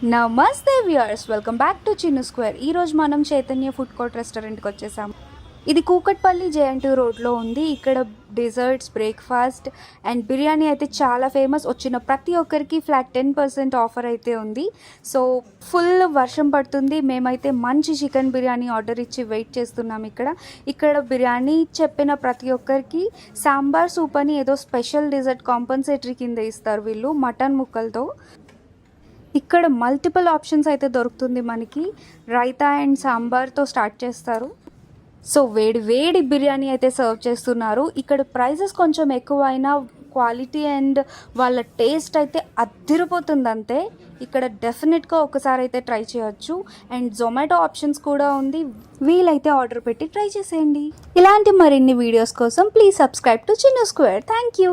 నమస్తే viewers, welcome back to Chinnu square. ఈరోజు మనం చైతన్య ఫుడ్ కోర్ట్ రెస్టారెంట్కి వచ్చేసాం. ఇది కూకట్పల్లి జేఎన్టీ రోడ్లో ఉంది. ఇక్కడ డెజర్ట్స్, బ్రేక్ఫాస్ట్ అండ్ బిర్యానీ అయితే చాలా ఫేమస్. వచ్చిన ప్రతి ఒక్కరికి ఫ్లాట్ 10% ఆఫర్ అయితే ఉంది. సో ఫుల్ వర్షం పడుతుంది. మేమైతే మంచి చికెన్ బిర్యానీ ఆర్డర్ ఇచ్చి వెయిట్ చేస్తున్నాం. ఇక్కడ బిర్యానీ చెప్పిన ప్రతి ఒక్కరికి సాంబార్ సూప్ అని ఏదో స్పెషల్ డెజర్ట్ కాంపన్సేటరీ కింద ఇస్తారు వీళ్ళు మటన్ ముక్కలతో. ఇక్కడ మల్టిపుల్ ఆప్షన్స్ అయితే దొరుకుతుంది మనకి. రైతా అండ్ సాంబార్తో స్టార్ట్ చేస్తారు. సో వేడి వేడి బిర్యానీ అయితే సర్వ్ చేస్తున్నారు. ఇక్కడ ప్రైజెస్ కొంచెం ఎక్కువ అయినా క్వాలిటీ అండ్ వాళ్ళ టేస్ట్ అయితే అద్దిరిపోతుంది అంతే. ఇక్కడ డెఫినెట్గా ఒకసారి అయితే ట్రై చేయొచ్చు. అండ్ జొమాటో ఆప్షన్స్ కూడా ఉంది. వీలైతే ఆర్డర్ పెట్టి ట్రై చేసేయండి. ఇలాంటి మరిన్ని వీడియోస్ కోసం please subscribe to Chinnu square. Thank you.